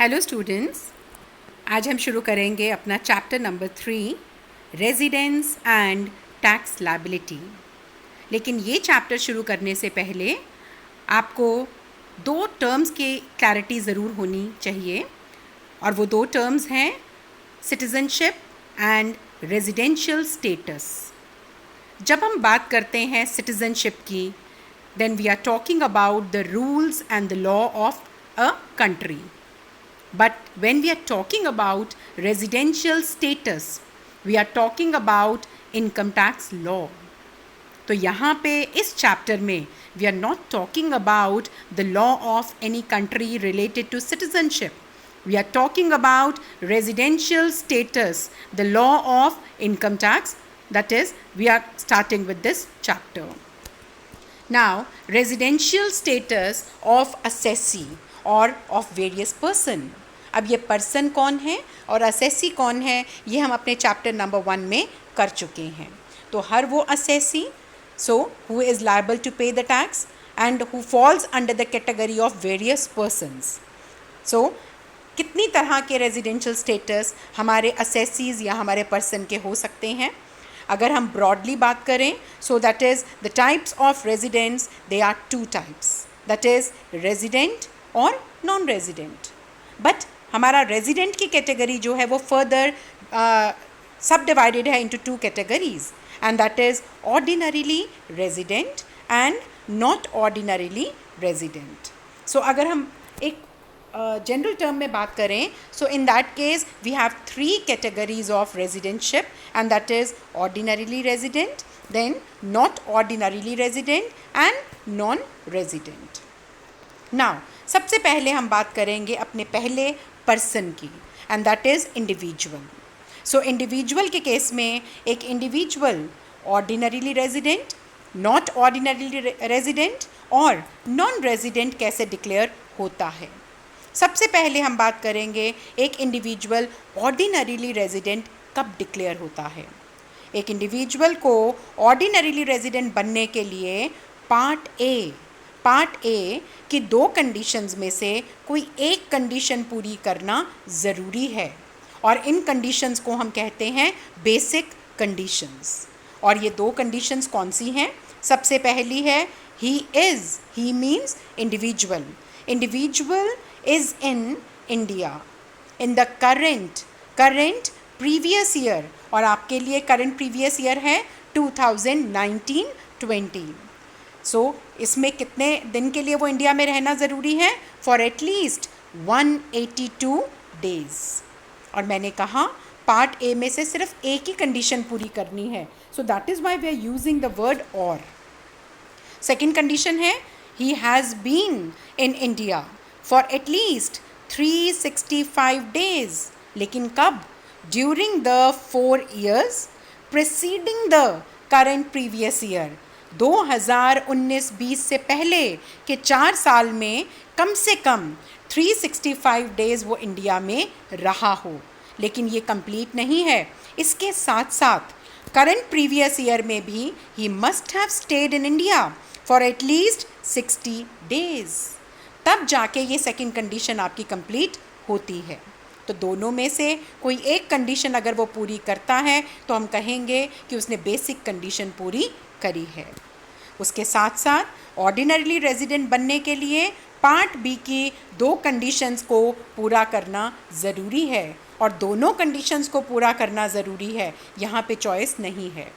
Hello students, आज हम शुरू करेंगे अपना chapter number 3 residence and tax liability. लेकिन ये चैप्टर शुरू करने से पहले आपको दो टर्म्स की क्लैरिटी ज़रूर होनी चाहिए, और वो दो टर्म्स हैं सिटीज़नशिप एंड रेजिडेंशियल स्टेटस। जब हम बात करते हैं सिटीज़नशिप की, then we are talking about the rules and the law of a country. But when we are talking about residential status, we are talking about income tax law. तो यहाँ पे इस चैप्टर में we are not talking about the law of any country related to citizenship. We are talking about residential status, the law of income tax. That is, we are starting with this chapter. Now, residential status of assessee और of various person. अब ये person कौन है और assessee कौन है, ये हम अपने चैप्टर नंबर 1 में कर चुके हैं. तो हर वो assessee who is liable to pay the tax and who falls under the category of various persons. कितनी तरह के रेजिडेंशियल स्टेटस हमारे असेसीज या हमारे पर्सन के हो सकते हैं. अगर हम ब्रॉडली बात करें, that is the types of residents, they are 2 types, that is resident और नॉन रेजिडेंट. बट हमारा रेजिडेंट की कैटेगरी जो है वो फर्दर सब डिवाइडेड है into 2 categories, and that is ordinarily resident and not ordinarily resident. अगर हम एक जनरल टर्म में बात करें, in that case we have 3 categories of residentship, and that is ordinarily resident, then not ordinarily resident and non resident. Now सबसे पहले हम बात करेंगे अपने पहले पर्सन की, and that is individual. Individual के केस में एक individual ordinarily resident, not ordinarily resident और नॉन रेजिडेंट कैसे डिक्लेयर होता है. सबसे पहले हम बात करेंगे एक इंडिविजुअल ऑर्डिनरीली रेजिडेंट कब डिक्लेयर होता है. एक इंडिविजुअल को ऑर्डिनरीली रेजिडेंट बनने के लिए पार्ट ए की 2 कंडीशंस में से कोई एक कंडीशन पूरी करना ज़रूरी है, और इन कंडीशंस को हम कहते हैं बेसिक कंडीशंस. और ये 2 कंडीशंस कौन सी हैं? सबसे पहली है he means individual is in India in the current previous year, और आपके लिए करेंट प्रीवियस ईयर है 2019-20. इसमें कितने दिन के लिए वो इंडिया में रहना ज़रूरी है? For at least 182 days. और मैंने कहा पार्ट ए में से सिर्फ एक ही कंडीशन पूरी करनी है, that is why we are using the word or. Second condition है ही has been in India for at least 365 days. लेकिन कब? During the 4 years preceding the current previous year. 2019-20 से पहले के 4 साल में कम से कम 365 डेज़ वो इंडिया में रहा हो. लेकिन ये कंप्लीट नहीं है, इसके साथ साथ करंट प्रीवियस ईयर में भी he must have stayed in India for at least 60 days. तब जाके ये सेकंड कंडीशन आपकी कंप्लीट होती है. तो दोनों में से कोई एक कंडीशन अगर वो पूरी करता है तो हम कहेंगे कि उसने बेसिक कंडीशन पूरी करी है. उसके साथ साथ ऑर्डिनरीली रेजिडेंट बनने के लिए पार्ट बी की 2 कंडीशंस को पूरा करना ज़रूरी है, और दोनों कंडीशंस को पूरा करना ज़रूरी है, यहाँ पे चॉइस नहीं है.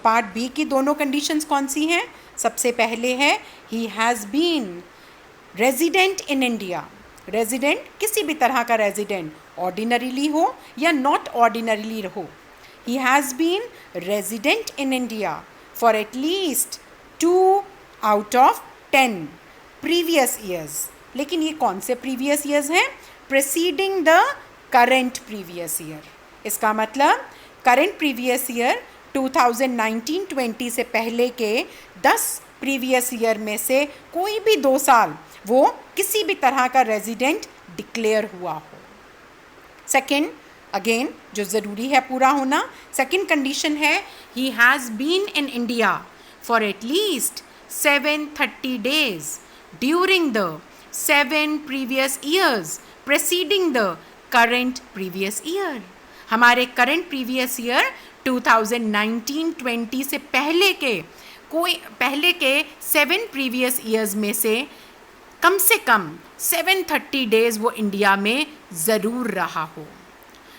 पार्ट बी की दोनों कंडीशंस कौन सी हैं? सबसे पहले है ही has been resident in India. Resident किसी भी तरह का रेजिडेंट, ऑर्डिनरीली हो या नॉट ऑर्डिनरीली हो. He has been resident in India for at least 2 out of 10 previous years. लेकिन ये कौन से प्रीवियस ईयर्स हैं? Preceding the current previous year. इसका मतलब करेंट प्रीवियस ईयर 2019-20 से पहले के 10 प्रीवियस ईयर में से कोई भी 2 साल वो किसी भी तरह का रेजिडेंट डिक्लेयर हुआ हो. सेकेंड, अगेन जो ज़रूरी है पूरा होना, सेकेंड कंडीशन है ही has been in India for at least 730 days during the 7 previous years preceding the current previous year. हमारे करंट प्रीवियस ईयर 2019-20 से पहले के 7 प्रीवियस ईयर्स में से कम 730 डेज वो इंडिया में ज़रूर रहा हो।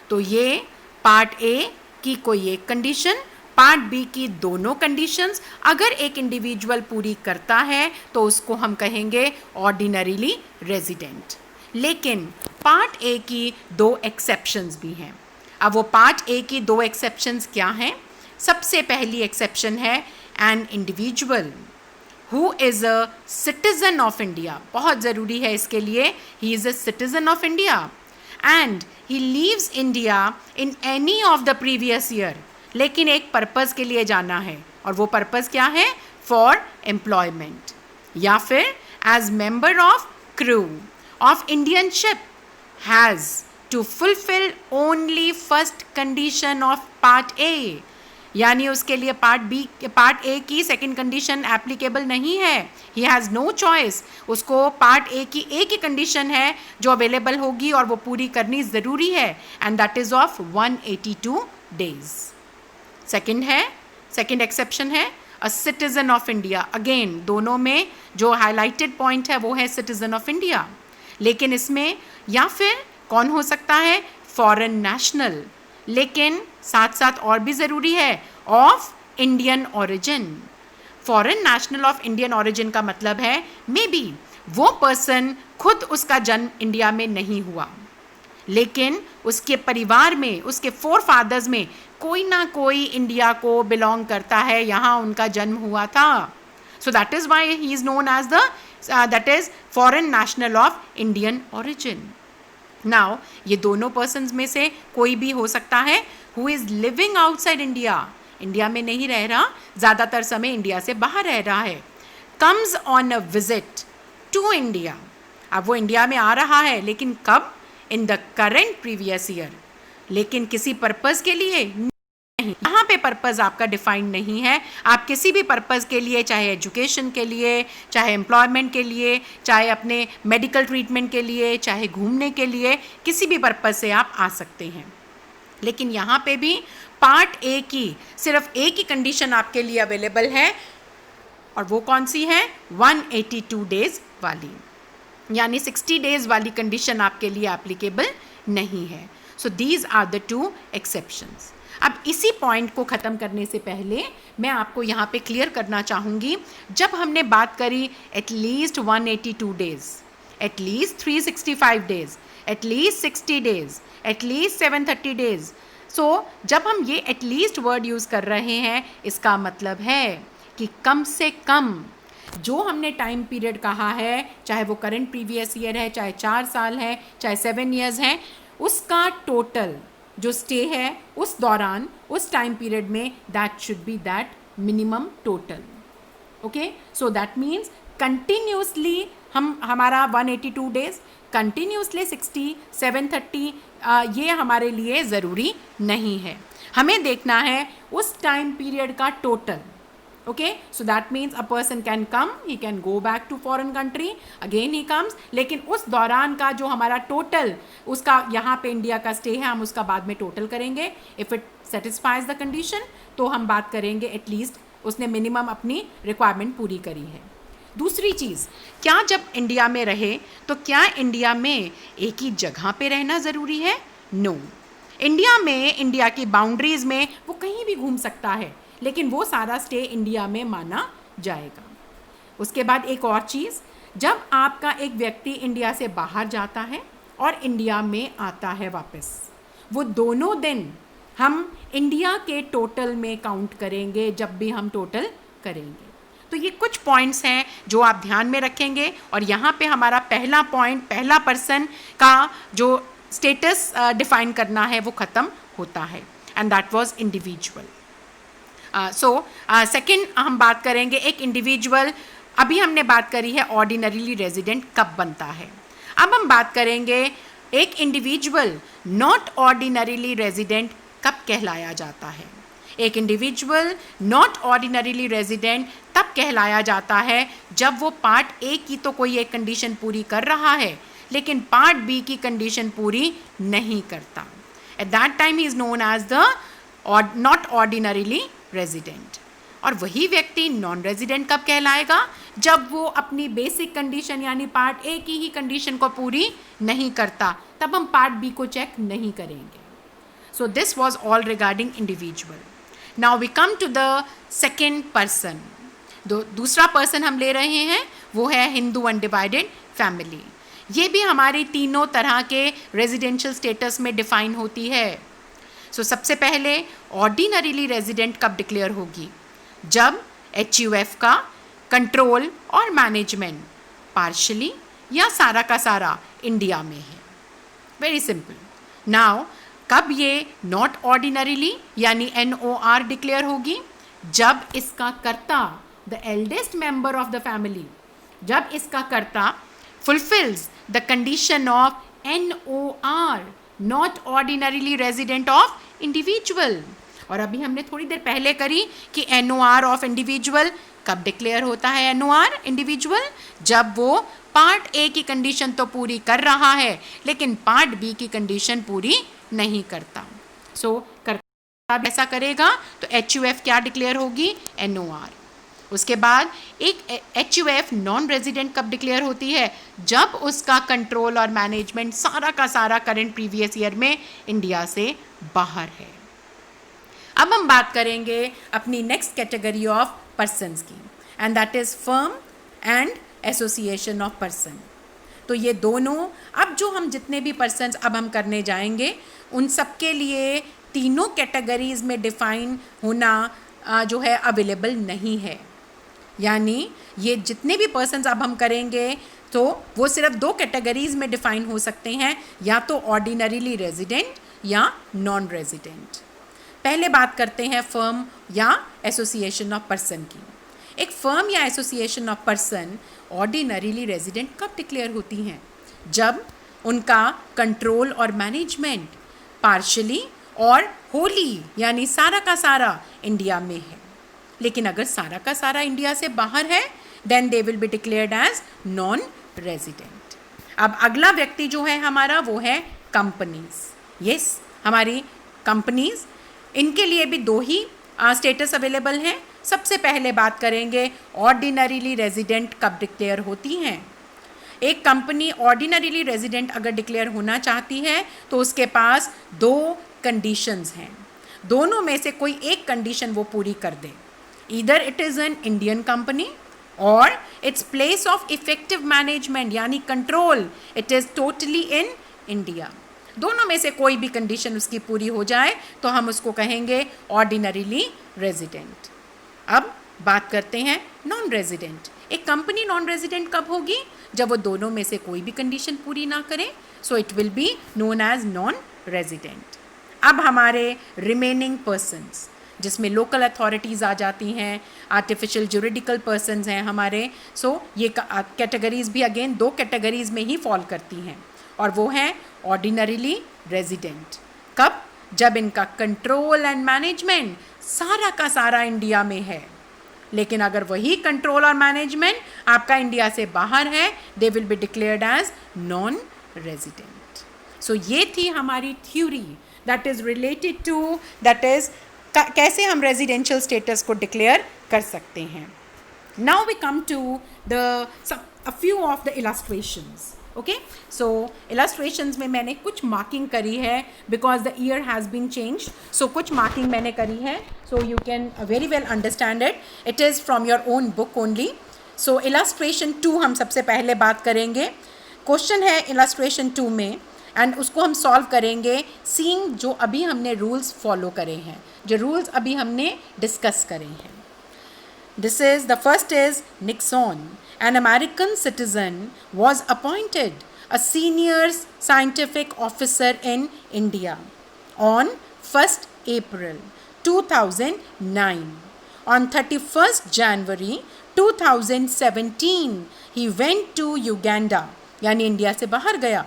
तो ये पार्ट ए की कोई एक कंडीशन, पार्ट बी की दोनों कंडीशंस अगर एक इंडिविजुअल पूरी करता है तो उसको हम कहेंगे ऑर्डिनरीली रेजिडेंट। लेकिन पार्ट ए की 2 एक्सेप्शंस भी हैं। अब वो पार्ट ए की 2 एक्सेप्शंस क्या हैं? सबसे पहली एक्सेप्शन है an individual who is a citizen of India. बहुत ज़रूरी है इसके लिए, he is a citizen of India and he leaves India in any of the previous year. लेकिन एक पर्पज़ के लिए जाना है, और वो पर्पज़ क्या है? फॉर एम्प्लॉयमेंट, या फिर as member of crew of Indian ship has to fulfil only first condition of part A. यानी उसके लिए पार्ट ए की सेकंड कंडीशन एप्लीकेबल नहीं है। ही हैज़ नो चॉइस। उसको पार्ट ए की एक ही कंडीशन है जो अवेलेबल होगी और वो पूरी करनी ज़रूरी है, and that is of 182 days. Second exception है a citizen of India. Again दोनों में जो हाईलाइटेड पॉइंट है वो है सिटीज़न ऑफ इंडिया, लेकिन इसमें या फिर कौन हो सकता है? फॉरेन नेशनल, लेकिन साथ साथ और भी ज़रूरी है of Indian origin. Foreign national of Indian origin का मतलब है मे बी वो पर्सन खुद उसका जन्म इंडिया में नहीं हुआ, लेकिन उसके परिवार में, उसके 4 फादर्स में कोई ना कोई इंडिया को बिलोंग करता है, यहाँ उनका जन्म हुआ था। So that is why he is known as that is foreign national of Indian origin. Now ये दोनों पर्सन्स में से कोई भी हो सकता है who is living outside India, India में नहीं रह रहा, ज़्यादातर समय इंडिया से बाहर रह रहा है, comes on a visit to India. अब वो इंडिया में आ रहा है, लेकिन कब? In the current previous year, लेकिन किसी पर्पज़ के लिए नहीं। यहाँ पे पर्पज़ आपका डिफाइंड नहीं है। आप किसी भी पर्पज़ के लिए, चाहे एजुकेशन के लिए, चाहे एम्प्लॉयमेंट के लिए, चाहे अपने मेडिकल ट्रीटमेंट के लिए, चाहे घूमने के लिए, किसी भी पर्पज़ से आप आ सकते हैं। लेकिन यहाँ पे भी पार्ट ए की सिर्फ एक ही कंडीशन आपके लिए अवेलेबल है, और वो कौन सी है? 182 डेज वाली, यानी 60 डेज वाली कंडीशन आपके लिए एप्लीकेबल नहीं है। So these are the 2 exceptions. अब इसी पॉइंट को ख़त्म करने से पहले मैं आपको यहाँ पे क्लियर करना चाहूँगी, जब हमने बात करी at least 182 days, at least 365 days, at least 60 days, at least 730 days, so जब हम ये एटलीस्ट वर्ड यूज़ कर रहे हैं, इसका मतलब है कि कम से कम जो हमने टाइम पीरियड कहा है, चाहे वो करंट प्रीवियस ईयर है, चाहे 4 साल है, चाहे 7 ईयर्स हैं, उसका टोटल जो स्टे है उस दौरान, उस टाइम पीरियड में, that should be that minimum total. Okay, so that means continuously हमारा 182 डेज, कंटिन्यूसली 60, 730 ये हमारे लिए ज़रूरी नहीं है। हमें देखना है उस टाइम पीरियड का total. Okay, so that means a person can come, he can go back to foreign country, again he comes, लेकिन उस दौरान का जो हमारा टोटल, उसका यहाँ पे इंडिया का स्टे है, हम उसका बाद में टोटल करेंगे। If it satisfies the condition तो हम बात करेंगे एटलीस्ट उसने मिनिमम अपनी रिक्वायरमेंट पूरी करी है। दूसरी चीज़, क्या जब इंडिया में रहे तो क्या इंडिया में एक ही जगह पे रहना ज़रूरी है? नो। इंडिया में, इंडिया की बाउंड्रीज़ में वो कहीं भी घूम सकता है, लेकिन वो सारा स्टे इंडिया में माना जाएगा। उसके बाद एक और चीज़, जब आपका एक व्यक्ति इंडिया से बाहर जाता है और इंडिया में आता है वापस, वो दोनों दिन हम इंडिया के टोटल में काउंट करेंगे जब भी हम टोटल करेंगे। तो ये कुछ पॉइंट्स हैं जो आप ध्यान में रखेंगे, और यहाँ पे हमारा पहला पॉइंट, पहला पर्सन का जो स्टेटस डिफाइन करना है वो ख़त्म होता है, and that was individual. Second हम बात करेंगे एक इंडिविजुअल, अभी हमने बात करी है ऑर्डिनरीली रेजिडेंट कब बनता है। अब हम बात करेंगे एक इंडिविजुअल नॉट ऑर्डिनरीली रेजिडेंट कब कहलाया जाता है। एक इंडिविजुअल नॉट ऑर्डिनरीली रेजिडेंट तब कहलाया जाता है जब वो पार्ट ए की तो कोई एक कंडीशन पूरी कर रहा है, लेकिन पार्ट बी की कंडीशन पूरी नहीं करता। At that time he is known as the not ordinarily resident. और वही व्यक्ति नॉन रेजिडेंट कब कहलाएगा? जब वो अपनी बेसिक कंडीशन यानी पार्ट ए की ही कंडीशन को पूरी नहीं करता, तब हम पार्ट बी को चेक नहीं करेंगे। So this was all regarding individual. Now we come to the second person. दूसरा पर्सन हम ले रहे हैं वो है हिंदू अनडिवाइडेड फैमिली। ये भी हमारी तीनों तरह के रेजिडेंशियल स्टेटस में डिफाइन होती है। सो सबसे पहले ऑर्डिनरीली रेजिडेंट कब डिक्लेयर होगी? जब HUF का कंट्रोल और मैनेजमेंट पार्शली या सारा का सारा इंडिया में है। Very simple. नाउ कब ये नॉट ऑर्डिनरीली यानी NOR डिक्लेयर होगी? जब इसका कर्ता, the eldest member of the family, जब इसका कर्ता fulfils the condition of NOR, not ordinarily resident of individual. और अभी हमने थोड़ी देर पहले करी कि NOR ऑफ इंडिविजुअल कब डिक्लेयर होता है? NOR इंडिविजुअल जब वो पार्ट ए की कंडीशन तो पूरी कर रहा है लेकिन पार्ट बी की कंडीशन पूरी नहीं करता। सो कर्ता ऐसा करेगा तो HUF क्या डिक्लेयर होगी? NOR। उसके बाद एक HUF नॉन रेजिडेंट कब डिक्लेयर होती है? जब उसका कंट्रोल और मैनेजमेंट सारा का सारा करंट प्रीवियस ईयर में इंडिया से बाहर है। अब हम बात करेंगे अपनी नेक्स्ट कैटेगरी ऑफ पर्सन्स की, and that is firm and association of person. तो ये दोनों, अब जो हम जितने भी पर्सन्स अब हम करने जाएंगे उन सब के लिए तीनों कैटेगरीज में डिफाइन होना जो है अवेलेबल नहीं है। यानी ये जितने भी पर्सन्स अब हम करेंगे तो वो सिर्फ दो कैटेगरीज में डिफाइन हो सकते हैं, या तो ऑर्डिनरीली रेजिडेंट या नॉन रेजिडेंट। पहले बात करते हैं फर्म या एसोसिएशन ऑफ पर्सन की। एक फर्म या association of person ordinarily resident कब डिक्लेयर होती हैं? जब उनका कंट्रोल और मैनेजमेंट पार्शली और होली यानी सारा का सारा इंडिया में है। लेकिन अगर सारा का सारा इंडिया से बाहर है then they will be declared as non resident. अब अगला व्यक्ति जो है हमारा वो है कंपनीज। यस, हमारी कंपनीज, इनके लिए भी दो ही स्टेटस अवेलेबल हैं। सबसे पहले बात करेंगे ऑर्डिनरीली रेजिडेंट कब डिक्लेयर होती हैं। एक कंपनी ऑर्डिनरीली रेजिडेंट अगर डिक्लेयर होना चाहती है तो उसके पास दो कंडीशंस हैं। दोनों में से कोई एक कंडीशन वो पूरी कर दे। Either it is an Indian company or its place of effective management यानी control it is totally in India. दोनों में से कोई भी कंडीशन उसकी पूरी हो जाए तो हम उसको कहेंगे ऑर्डिनरीली रेजिडेंट। अब बात करते हैं नॉन रेजिडेंट। एक कंपनी नॉन रेजिडेंट कब होगी? जब वो दोनों में से कोई भी कंडीशन पूरी ना करे। So it will be known as non resident. अब हमारे रिमेनिंग पर्सन्स जिसमें लोकल अथॉरिटीज़ आ जाती हैं, आर्टिफिशियल जुरिडिकल पर्सन्स हैं हमारे। सो ये कैटेगरीज भी अगेन दो कैटेगरीज में ही फॉल करती हैं और वो हैं ऑर्डिनरीली रेजिडेंट। कब? जब इनका कंट्रोल एंड मैनेजमेंट सारा का सारा इंडिया में है, लेकिन अगर वही कंट्रोल और मैनेजमेंट आपका इंडिया से बाहर है they will be declared as non resident. So ये थी हमारी theory that is related to that is कैसे हम रेजिडेंशियल स्टेटस को डिक्लेयर कर सकते हैं। Now we come to the a few of the illustrations. Okay, so illustrations में मैंने कुछ मार्किंग करी है because the year has been change. So कुछ मार्किंग मैंने करी है so you can very well understand it. It is from your own book only. So illustration 2 हम सबसे पहले बात करेंगे। क्वेश्चन है इलस्ट्रेशन 2 में एंड उसको हम सॉल्व करेंगे सीइंग जो अभी हमने रूल्स फॉलो करे हैं, जो रूल्स अभी हमने डिस्कस करे हैं। This is the first is Nixon, an American citizen, was appointed a senior scientific officer in India on 1st April 2009. On 31st January 2017, he went to Uganda, यानी India से बाहर गया,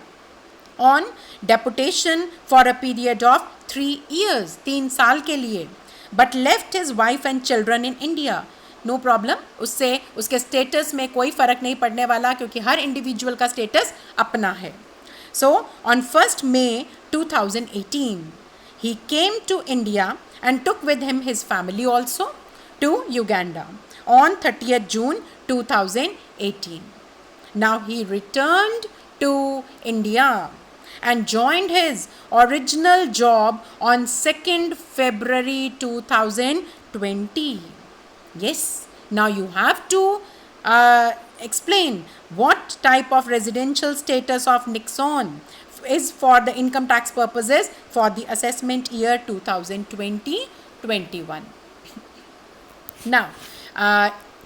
on deputation for a period of 3 years, 3 साल के लिए, but left his wife and children in India. No problem, उससे उसके status में कोई फ़र्क नहीं पड़ने वाला, क्योंकि हर इंडिविजुअल का स्टेटस अपना है. So on 1st May 2018 he came to India and took with him his family also to Uganda on 30th June 2018. Now he returned to India and joined his original job on 2nd February 2020. Yes, now you have to explain what type of residential status of Nixon is for the income tax purposes for the assessment year 2020-21. Now,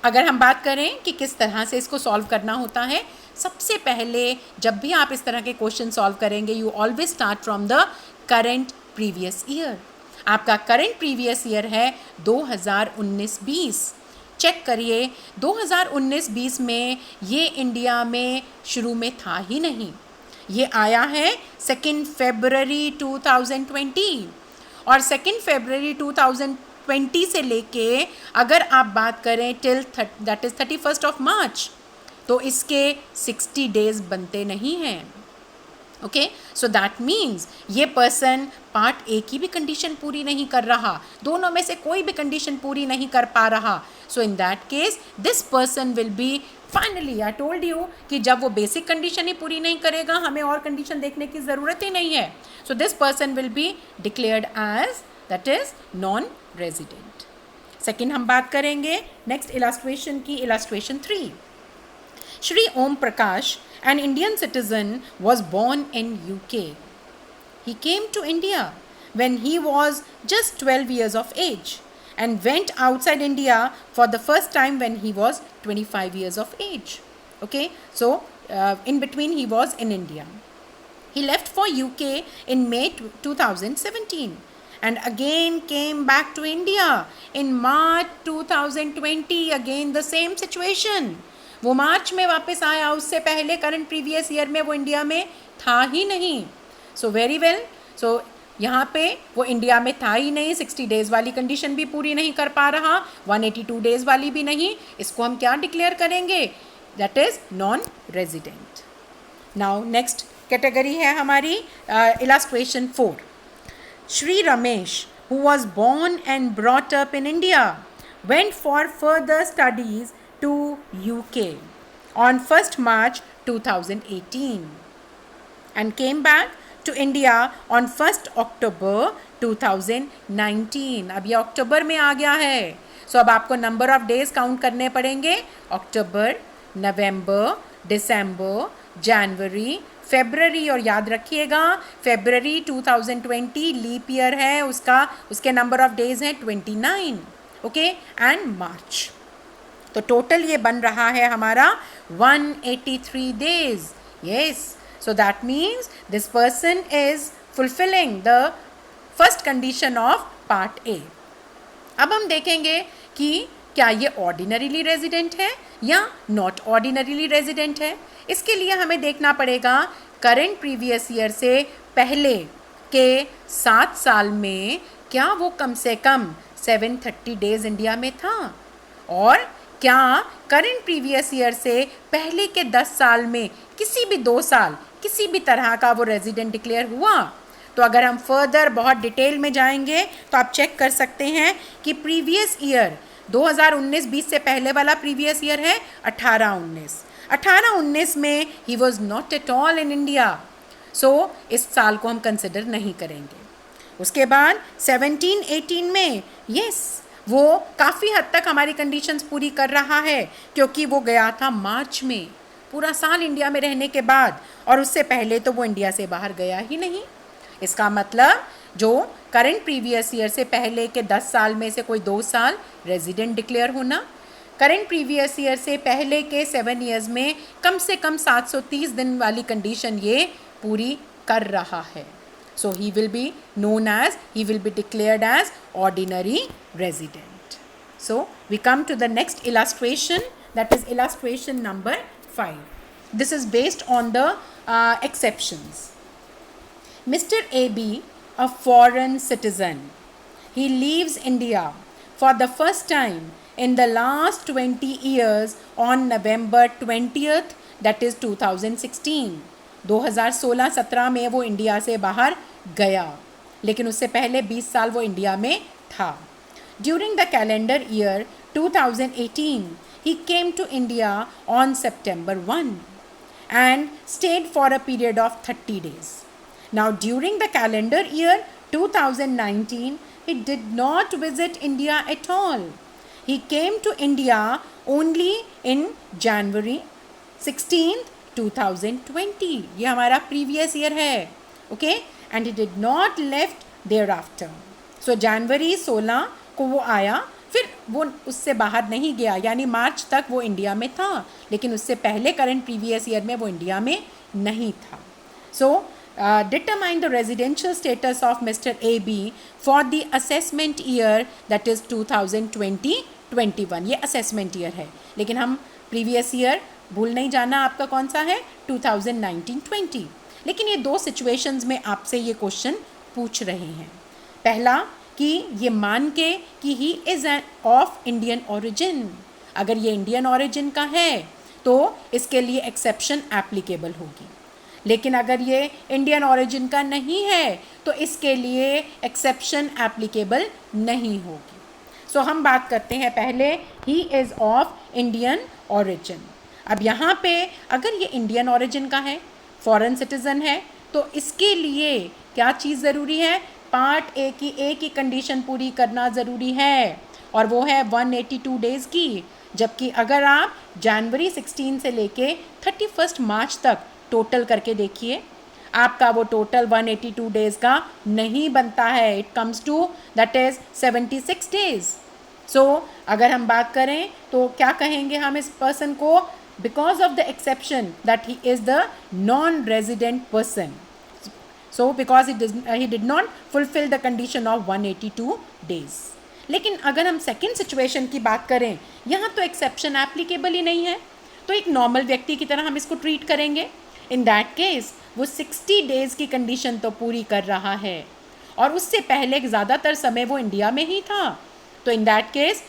अगर हम बात करें कि किस तरह से इसको solve करना होता है, सबसे पहले जब भी आप इस तरह के क्वेश्चन सॉल्व करेंगे, you always start from the current previous year. आपका करेंट प्रीवियस ईयर है 2019-20. चेक करिए, 2019-20 में ये इंडिया में शुरू में था ही नहीं. ये आया है 2nd February 2020, और 2nd February 2020 से लेके अगर आप बात करें till that is 31st March, तो इसके 60 डेज बनते नहीं हैं. ओके, सो दैट मीन्स ये पर्सन पार्ट ए की भी कंडीशन पूरी नहीं कर रहा, दोनों में से कोई भी कंडीशन पूरी नहीं कर पा रहा. So in that case this person will be finally, I told you कि जब वो बेसिक कंडीशन ही पूरी नहीं करेगा, हमें और कंडीशन देखने की ज़रूरत ही नहीं है. So this person will be declared as that is non resident. Second हम बात करेंगे नेक्स्ट इलास्ट्रेशन की, illustration 3. Shri Om Prakash, an Indian citizen, was born in UK. He came to India when he was just 12 years of age and went outside India for the first time when he was 25 years of age. Okay, so in between he was in India. He left for UK in May 2017 and again came back to India in March 2020. Again the same situation. वो मार्च में वापस आया, उससे पहले current previous year में वो India में था ही नहीं. सो वेरी वेल, सो यहाँ पे वो इंडिया में था ही नहीं, 60 डेज़ वाली कंडीशन भी पूरी नहीं कर पा रहा, 182 डेज़ वाली भी नहीं. इसको हम क्या डिक्लेयर करेंगे? That is non resident. Now next category है हमारी illustration 4. Shri Ramesh, who was born and brought up in India, went for further studies to UK on 1st March 2018 and came back to India on 1st October 2019. अब ये अक्टूबर में आ गया है. सो अब आपको number of days count करने पड़ेंगे. अक्टूबर, नवंबर, दिसंबर, जनवरी, फेबररी, और याद रखिएगा फेबररी 2020 लीप ईयर है, उसके नंबर ऑफ डेज हैं 29. ओके, एंड मार्च. तो टोटल ये बन रहा है हमारा 183 days. Yes, so that means this person is fulfilling the first condition of part ए. अब हम देखेंगे कि क्या ये ऑर्डिनरीली रेजिडेंट है या नॉट ऑर्डिनरीली रेजिडेंट है. इसके लिए हमें देखना पड़ेगा करेंट प्रीवियस ईयर से पहले के 7 साल में क्या वो कम से कम 730 डेज इंडिया में था, और क्या करेंट प्रीवियस ईयर से पहले के 10 साल में किसी भी 2 साल किसी भी तरह का वो रेजिडेंट डिक्लेयर हुआ. तो अगर हम फर्दर बहुत डिटेल में जाएंगे तो आप चेक कर सकते हैं कि प्रीवियस ईयर 2019-20 से पहले वाला प्रीवियस ईयर है 18-19. 18-19 में he was not at all in India, so इस साल को हम कंसिडर नहीं करेंगे. उसके बाद 17-18 में यस, वो काफ़ी हद तक हमारी कंडीशंस पूरी कर रहा है, क्योंकि वो गया था मार्च में, पूरा साल इंडिया में रहने के बाद, और उससे पहले तो वो इंडिया से बाहर गया ही नहीं. इसका मतलब जो करंट प्रीवियस ईयर से पहले के 10 साल में से कोई 2 साल रेजिडेंट डिक्लेयर होना, करंट प्रीवियस ईयर से पहले के 7 ईयर्स में कम से कम 730 दिन वाली कंडीशन ये पूरी कर रहा है. So he will be known as, he will be declared as ordinary resident. So we come to the next illustration, that is illustration number 5. This is based on the exceptions. Mr. AB, a foreign citizen, he leaves India for the first time in the last 20 years on November 20th, that is 2016. 2016-17 में वो India से बाहर गया, लेकिन उससे पहले 20 साल वो इंडिया में था. During the calendar year 2018, he came to India on September 1 and stayed for a period of 30 days. Now, during the calendar year 2019, he did not visit India at all. He came to India only in January 16th, 2020. ये हमारा previous year है, okay? And he did not left thereafter. So, January 16 को वो आया, फिर वो उससे बाहर नहीं गया, यानी मार्च तक वो इंडिया में था, लेकिन उससे पहले करंट प्रीवियस ईयर में वो इंडिया में नहीं था. सो determine the residential status of Mr. AB for the assessment year, that is 2020-21. ये assessment year है, लेकिन हम previous year भूल नहीं जाना आपका कौन सा है, 2019-20. लेकिन ये दो situations में आपसे ये question पूछ रहे हैं. पहला कि ये मान के कि he is of Indian origin, अगर ये इंडियन ओरिजिन का है तो इसके लिए एक्सेप्शन एप्लीकेबल होगी, लेकिन अगर ये इंडियन ओरिजिन का नहीं है तो इसके लिए एक्सेप्शन एप्लीकेबल नहीं होगी. सो हम बात करते हैं पहले he is of Indian origin. अब यहाँ पे अगर ये इंडियन ओरिजिन का है, फॉरेन सिटीज़न है, तो इसके लिए क्या चीज़ ज़रूरी है, पार्ट ए की एक ही कंडीशन पूरी करना ज़रूरी है, और वो है 182 डेज़ की. जबकि अगर आप जनवरी 16 से लेके 31 मार्च तक टोटल करके देखिए, आपका वो टोटल 182 डेज़ का नहीं बनता है. It comes to that is 76 days. So अगर हम बात करें तो क्या कहेंगे हम इस पर्सन को, because of the exception that he is the non resident person. So, because he did not fulfill the condition of 182 days. लेकिन अगर हम सेकेंड सिचुएशन की बात करें, यहाँ तो एक्सेप्शन एप्लीकेबल ही नहीं है, तो एक नॉर्मल व्यक्ति की तरह हम इसको ट्रीट करेंगे. इन दैट केस वो 60 डेज़ की कंडीशन तो पूरी कर रहा है, और उससे पहले ज़्यादातर समय वो इंडिया में ही था. तो इन that case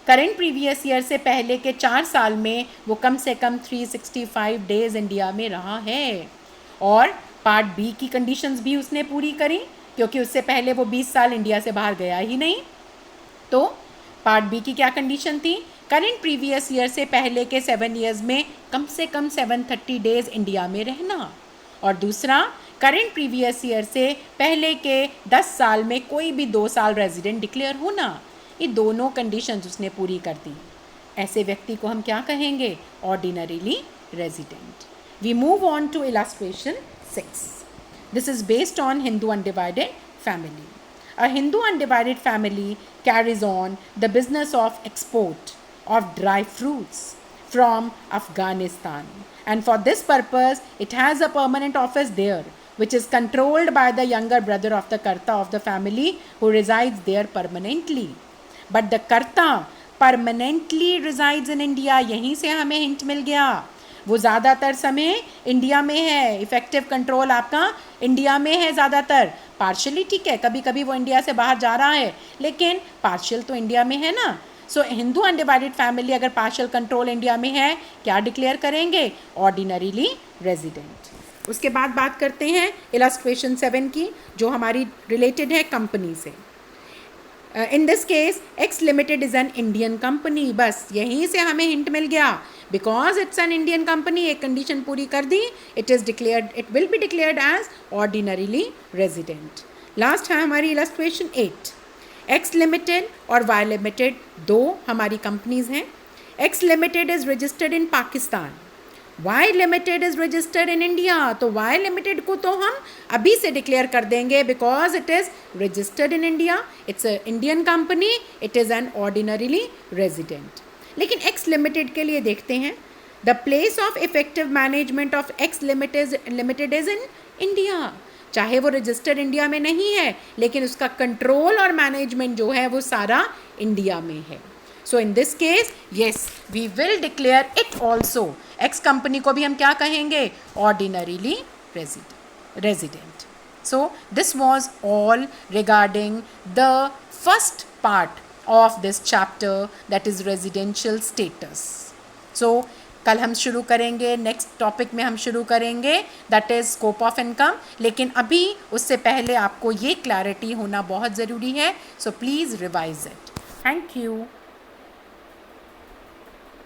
current previous year से पहले के 4 साल में वो कम से कम 365 डेज़ इंडिया में रहा है, और पार्ट बी की कंडीशंस भी उसने पूरी करी, क्योंकि उससे पहले वो 20 साल इंडिया से बाहर गया ही नहीं. तो पार्ट बी की क्या कंडीशन थी, करेंट प्रीवियस ईयर से पहले के 7 ईयर्स में कम से कम 730 डेज़ इंडिया में रहना, और दूसरा करेंट प्रीवियस ईयर से पहले के 10 साल में कोई भी 2 साल रेजिडेंट डिक्लेयर होना. ये दोनों कंडीशंस उसने पूरी कर दी. ऐसे व्यक्ति को हम क्या कहेंगे, ordinarily resident. We move on to illustration 6. This is based on Hindu undivided family. A Hindu undivided family carries on the business of export of dry fruits from Afghanistan, and for this purpose it has a permanent office there, which is controlled by the younger brother of the Karta of the family, who resides there permanently. But the Karta permanently resides in India. यहीं से हमें hint मिल गया, वो ज़्यादातर समय India में है, इफ़ेक्टिव कंट्रोल आपका इंडिया में है ज़्यादातर. पार्शली ठीक है, कभी कभी वो इंडिया से बाहर जा रहा है, लेकिन पार्शियल तो इंडिया में है ना. सो हिंदू अनडिवाइडेड फैमिली अगर पार्शियल कंट्रोल इंडिया में है, क्या डिक्लेयर करेंगे, ऑर्डिनरीली रेजिडेंट. उसके बाद बात करते हैं इलस्ट्रेशन 7 की, जो हमारी रिलेटेड है कंपनी से. In this case X limited is an Indian company. बस यहीं से हमें हिंट मिल गया, because it's an Indian company, एक कंडीशन पूरी कर दी, it will be declared as ordinarily resident. Last है हमारी इलस्ट्रेशन 8. एक्स लिमिटेड और वाई लिमिटेड दो हमारी कंपनीज हैं. X limited is registered in Pakistan, Y limited is registered in India. तो वाई लिमिटेड को तो हम अभी से डिक्लेयर कर देंगे, because it is registered in India, it's a Indian company, it is N ordinarily resident. लेकिन एक्स लिमिटेड के लिए देखते हैं, the place of effective management of x limited is in India. चाहे वो रजिस्टर्ड इंडिया में नहीं है, लेकिन उसका कंट्रोल और मैनेजमेंट जो है वो सारा इंडिया में है. So in this case yes we will declare it also. X company को भी हम क्या कहेंगे, ordinarily resident. So this was all regarding the first part of this chapter, that is residential status. So कल हम शुरू करेंगे, नेक्स्ट टॉपिक में हम शुरू करेंगे that is scope of income. लेकिन अभी उससे पहले आपको ये क्लैरिटी होना बहुत ज़रूरी है. So please revise it. Thank you.